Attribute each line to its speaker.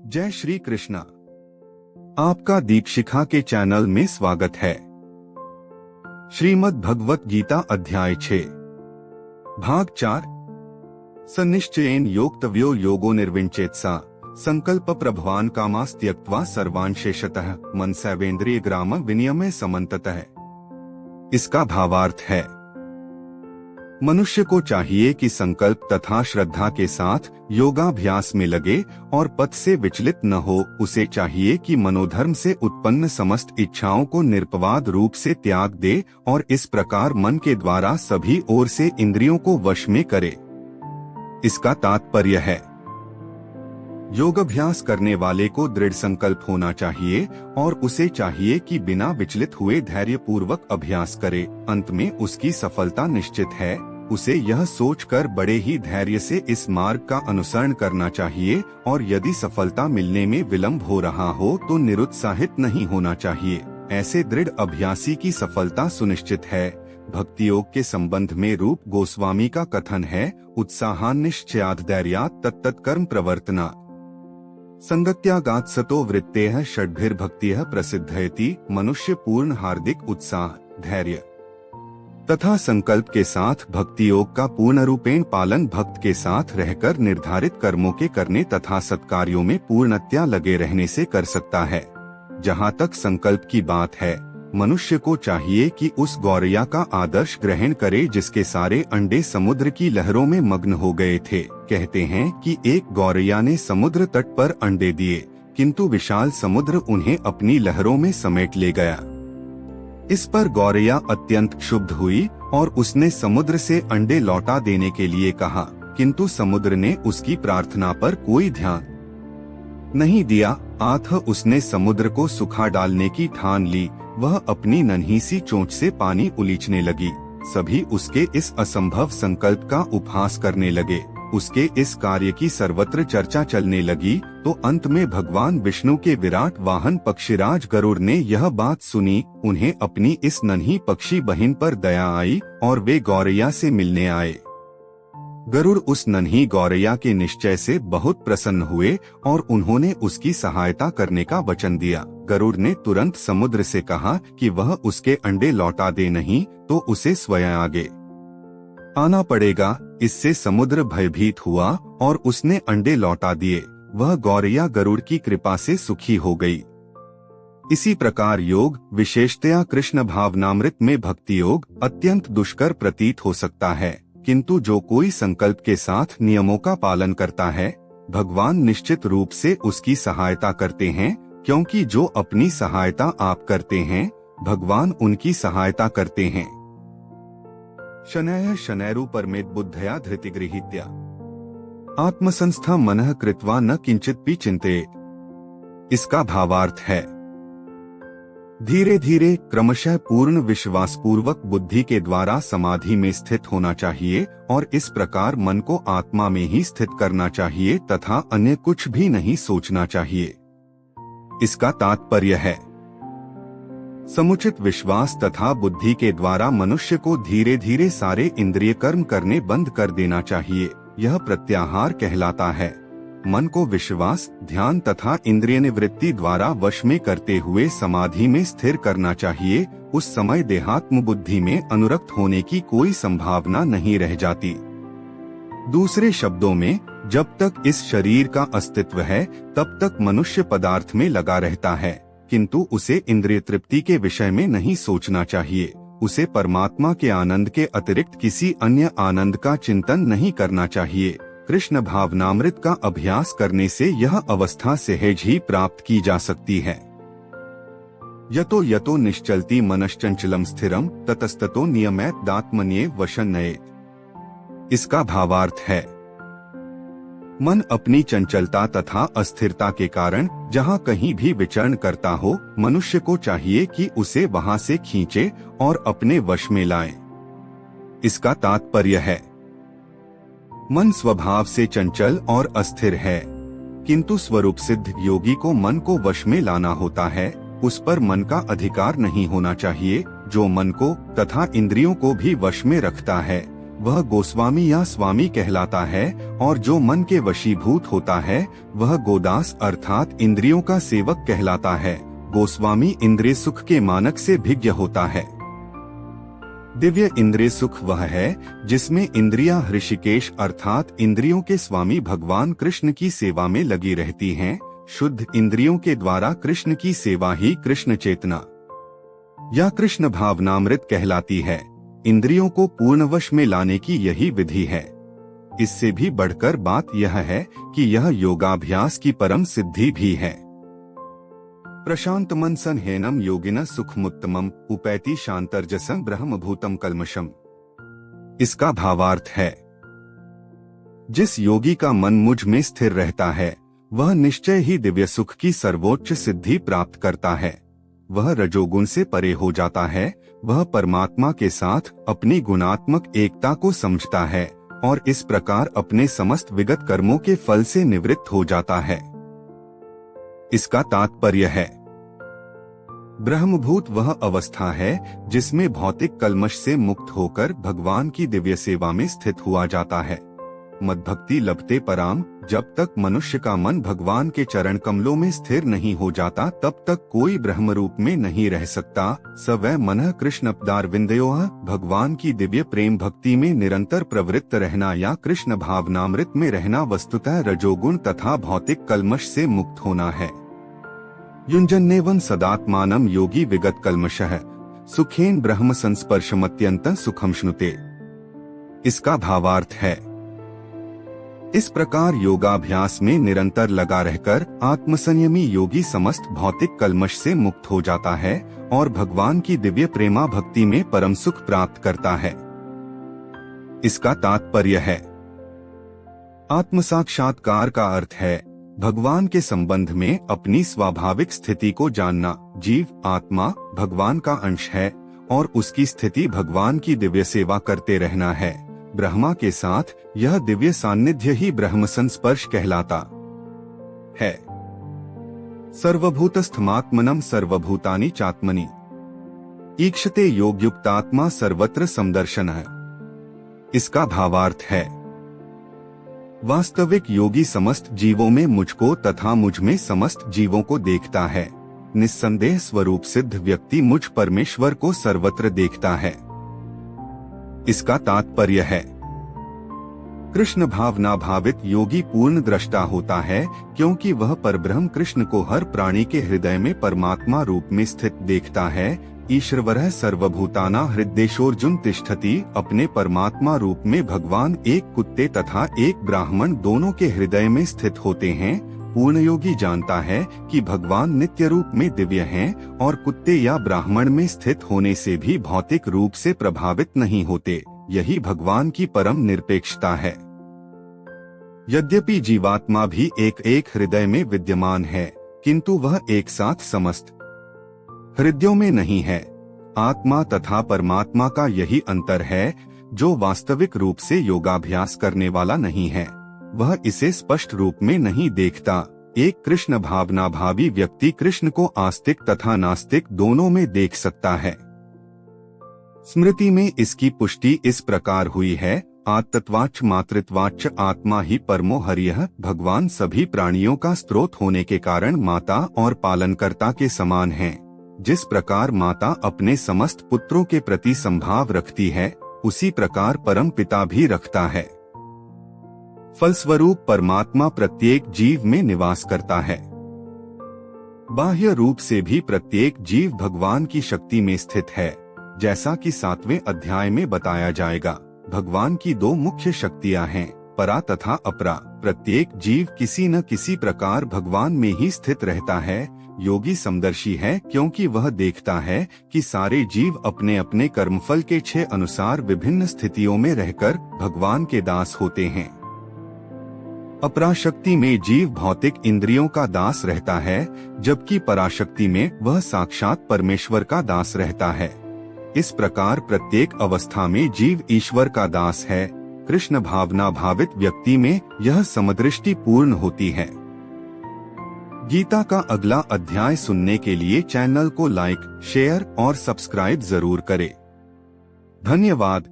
Speaker 1: जय श्री कृष्णा। आपका दीक्षिखा के चैनल में स्वागत है। श्रीमद् भगवत गीता अध्याय 6 भाग 4 सनिश्चयेन योक्तव्यो योगो निर्विंचेत्सा संकल्प प्रभवान कामास त्यक्त्वा सर्वान् शेषतः मनसैवेन्द्रिय ग्राम विनियमे समन्ततः। इसका भावार्थ है, मनुष्य को चाहिए कि संकल्प तथा श्रद्धा के साथ योगाभ्यास में लगे और पथ से विचलित न हो। उसे चाहिए कि मनोधर्म से उत्पन्न समस्त इच्छाओं को निरपवाद रूप से त्याग दे और इस प्रकार मन के द्वारा सभी ओर से इंद्रियों को वश में करे। इसका तात्पर्य है, योगाभ्यास करने वाले को दृढ़ संकल्प होना चाहिए और उसे चाहिए कि बिना विचलित हुए धैर्यपूर्वक अभ्यास करे। अंत में उसकी सफलता निश्चित है। उसे यह सोचकर बड़े ही धैर्य से इस मार्ग का अनुसरण करना चाहिए और यदि सफलता मिलने में विलंब हो रहा हो तो निरुत्साहित नहीं होना चाहिए। ऐसे दृढ़ अभ्यासी की सफलता सुनिश्चित है। भक्ति योग के संबंध में रूप गोस्वामी का कथन है, उत्साहान्निश्चयात् धैर्यात् तत्तत् कर्म प्रवर्तना संगत्यागात् सतो वृत्तेः षड्भिर्भक्तिः प्रसिद्धयति। मनुष्य पूर्ण हार्दिक उत्साह, धैर्य तथा संकल्प के साथ भक्ति योग का पूर्ण रूपेण पालन भक्त के साथ रहकर निर्धारित कर्मों के करने तथा सत्कार्यों में पूर्णतया लगे रहने से कर सकता है। जहाँ तक संकल्प की बात है, मनुष्य को चाहिए कि उस गौरैया का आदर्श ग्रहण करे जिसके सारे अंडे समुद्र की लहरों में मग्न हो गए थे। कहते हैं कि एक गौरैया ने समुद्र तट पर अंडे दिए, किंतु विशाल समुद्र उन्हें अपनी लहरों में समेट ले गया। इस पर गौरैया अत्यंत क्षुब्ध हुई और उसने समुद्र से अंडे लौटा देने के लिए कहा, किंतु समुद्र ने उसकी प्रार्थना पर कोई ध्यान नहीं दिया। अतः उसने समुद्र को सुखा डालने की ठान ली। वह अपनी नन्ही सी चोंच से पानी उलीचने लगी। सभी उसके इस असंभव संकल्प का उपहास करने लगे। उसके इस कार्य की सर्वत्र चर्चा चलने लगी तो अंत में भगवान विष्णु के विराट वाहन पक्षीराज गरुड़ ने यह बात सुनी। उन्हें अपनी इस नन्ही पक्षी बहन पर दया आई और वे गौरैया से मिलने आए। गरुड़ उस नन्ही गौरैया के निश्चय से बहुत प्रसन्न हुए और उन्होंने उसकी सहायता करने का वचन दिया। गरुड़ ने तुरंत समुद्र से कहा कि वह उसके अंडे लौटा दे, नहीं तो उसे स्वयं आगे आना पड़ेगा। इससे समुद्र भयभीत हुआ और उसने अंडे लौटा दिए। वह गौरैया गरुड़ की कृपा से सुखी हो गई। इसी प्रकार योग, विशेषतया कृष्ण भावनामृत में भक्ति योग, अत्यंत दुष्कर प्रतीत हो सकता है, किंतु जो कोई संकल्प के साथ नियमों का पालन करता है, भगवान निश्चित रूप से उसकी सहायता करते हैं, क्योंकि जो अपनी सहायता आप करते हैं, भगवान उनकी सहायता करते हैं। शनैः शनैरुपरमेत बुद्धया धृतिगृहीत्या आत्मसंस्था मनः कृत्वा न किंचिदपि चिंतेत। इसका भावार्थ है, धीरे धीरे क्रमशः पूर्ण विश्वासपूर्वक बुद्धि के द्वारा समाधि में स्थित होना चाहिए और इस प्रकार मन को आत्मा में ही स्थित करना चाहिए तथा अन्य कुछ भी नहीं सोचना चाहिए। इसका तात्पर्य है, समुचित विश्वास तथा बुद्धि के द्वारा मनुष्य को धीरे धीरे सारे इंद्रिय कर्म करने बंद कर देना चाहिए। यह प्रत्याहार कहलाता है। मन को विश्वास, ध्यान तथा इंद्रिय निवृत्ति द्वारा वश में करते हुए समाधि में स्थिर करना चाहिए। उस समय देहात्म बुद्धि में अनुरक्त होने की कोई संभावना नहीं रह जाती। दूसरे शब्दों में, जब तक इस शरीर का अस्तित्व है तब तक मनुष्य पदार्थ में लगा रहता है, किंतु उसे इंद्रिय तृप्ति के विषय में नहीं सोचना चाहिए। उसे परमात्मा के आनंद के अतिरिक्त किसी अन्य आनंद का चिंतन नहीं करना चाहिए। कृष्ण भावनामृत का अभ्यास करने से यह अवस्था सहज ही प्राप्त की जा सकती है। यतो यतो निश्चलति मनश्चंचलम स्थिरम ततस्ततो नियमैतात्मन्येव वशन्नयेत्। इसका भावार्थ है, मन अपनी चंचलता तथा अस्थिरता के कारण जहाँ कहीं भी विचरण करता हो, मनुष्य को चाहिए कि उसे वहाँ से खींचे और अपने वश में लाए। इसका तात्पर्य है, मन स्वभाव से चंचल और अस्थिर है, किंतु स्वरूप सिद्ध योगी को मन को वश में लाना होता है। उस पर मन का अधिकार नहीं होना चाहिए। जो मन को तथा इंद्रियों को भी वश में रखता है, वह गोस्वामी या स्वामी कहलाता है, और जो मन के वशीभूत होता है वह गोदास अर्थात इंद्रियों का सेवक कहलाता है। गोस्वामी इंद्रिय सुख के मानक से भिज्ञ होता है। दिव्य इंद्रिय सुख वह है जिसमें इंद्रियां ऋषिकेश अर्थात इंद्रियों के स्वामी भगवान कृष्ण की सेवा में लगी रहती हैं। शुद्ध इंद्रियों के द्वारा कृष्ण की सेवा ही कृष्ण चेतना या कृष्ण भावनामृत कहलाती है। इंद्रियों को पूर्णवश में लाने की यही विधि है। इससे भी बढ़कर बात यह है कि यह योगाभ्यास की परम सिद्धि भी है। प्रशांत मन संहेनम योगिन सुखमुत्तमम उपैति शांतर्जसं ब्रह्मभूतम कल्मषम। इसका भावार्थ है, जिस योगी का मन मुझ में स्थिर रहता है वह निश्चय ही दिव्य सुख की सर्वोच्च सिद्धि प्राप्त करता है। वह रजोगुण से परे हो जाता है, वह परमात्मा के साथ अपनी गुणात्मक एकता को समझता है और इस प्रकार अपने समस्त विगत कर्मों के फल से निवृत्त हो जाता है। इसका तात्पर्य है, ब्रह्मभूत वह अवस्था है जिसमें भौतिक कल्मश से मुक्त होकर भगवान की दिव्य सेवा में स्थित हुआ जाता है। मद्भक्ति लभते पराम। जब तक मनुष्य का मन भगवान के चरण कमलों में स्थिर नहीं हो जाता तब तक कोई ब्रह्म रूप में नहीं रह सकता। स वै मनः कृष्ण पदारविंदयोः। भगवान की दिव्य प्रेम भक्ति में निरंतर प्रवृत्त रहना या कृष्ण भावनामृत में रहना वस्तुतः रजोगुण तथा भौतिक कल्मश से मुक्त होना है। युञ्जन्नेवं सदात्मानं योगी विगत कल्मषः सुखेन ब्रह्म संस्पर्शमत्यन्तं सुखम श्नुते। इसका भावार्थ है, इस प्रकार योगाभ्यास में निरंतर लगा रहकर आत्मसंयमी योगी समस्त भौतिक कल्मश से मुक्त हो जाता है और भगवान की दिव्य प्रेमा भक्ति में परम सुख प्राप्त करता है। इसका तात्पर्य है, आत्मसाक्षात्कार का अर्थ है भगवान के संबंध में अपनी स्वाभाविक स्थिति को जानना। जीव आत्मा भगवान का अंश है और उसकी स्थिति भगवान की दिव्य सेवा करते रहना है। ब्रह्मा के साथ यह दिव्य सान्निध्य ही ब्रह्म संस्पर्श कहलाता है। सर्वभूतस्थमात्मनं सर्वभूतानि चात्मनि ईक्षते योगयुक्तात्मा सर्वत्र समदर्शनः। इसका भावार्थ है, वास्तविक योगी समस्त जीवों में मुझको तथा मुझ में समस्त जीवों को देखता है। निस्संदेह स्वरूप सिद्ध व्यक्ति मुझ परमेश्वर को सर्वत्र देखता है। इसका तात्पर्य है, कृष्ण भावना भावित योगी पूर्ण दृष्टा होता है क्योंकि वह परब्रह्म कृष्ण को हर प्राणी के हृदय में परमात्मा रूप में स्थित देखता है। ईश्वरः सर्वभूताना हृदयेषोर्जुन तिष्ठति। अपने परमात्मा रूप में भगवान एक कुत्ते तथा एक ब्राह्मण दोनों के हृदय में स्थित होते हैं। पूर्ण योगी जानता है कि भगवान नित्य रूप में दिव्य हैं और कुत्ते या ब्राह्मण में स्थित होने से भी भौतिक रूप से प्रभावित नहीं होते। यही भगवान की परम निरपेक्षता है। यद्यपि जीवात्मा भी एक एक हृदय में विद्यमान है किंतु वह एक साथ समस्त हृदयों में नहीं है। आत्मा तथा परमात्मा का यही अंतर है। जो वास्तविक रूप से योगाभ्यास करने वाला नहीं है वह इसे स्पष्ट रूप में नहीं देखता। एक कृष्ण भावना भावी व्यक्ति कृष्ण को आस्तिक तथा नास्तिक दोनों में देख सकता है। स्मृति में इसकी पुष्टि इस प्रकार हुई है, आत्तत्वाच्च मातृत्वाच्च आत्मा ही परमो हरियः। भगवान सभी प्राणियों का स्रोत होने के कारण माता और पालनकर्ता के समान हैं। जिस प्रकार माता अपने समस्त पुत्रों के प्रति संभाव रखती है उसी प्रकार परम पिता भी रखता है। फलस्वरूप परमात्मा प्रत्येक जीव में निवास करता है। बाह्य रूप से भी प्रत्येक जीव भगवान की शक्ति में स्थित है। जैसा कि 7वें अध्याय में बताया जाएगा, भगवान की दो मुख्य शक्तियां हैं, परा तथा अपरा। प्रत्येक जीव किसी न किसी प्रकार भगवान में ही स्थित रहता है। योगी समदर्शी है क्योंकि वह देखता है कि सारे जीव अपने अपने कर्मफल के इच्छे अनुसार विभिन्न स्थितियों में रहकर भगवान के दास होते हैं। अपराशक्ति में जीव भौतिक इंद्रियों का दास रहता है, जबकि पराशक्ति में वह साक्षात परमेश्वर का दास रहता है। इस प्रकार प्रत्येक अवस्था में जीव ईश्वर का दास है। कृष्ण भावना भावित व्यक्ति में यह समदृष्टि पूर्ण होती है। गीता का अगला अध्याय सुनने के लिए चैनल को लाइक, शेयर और सब्सक्राइब जरूर करें। धन्यवाद।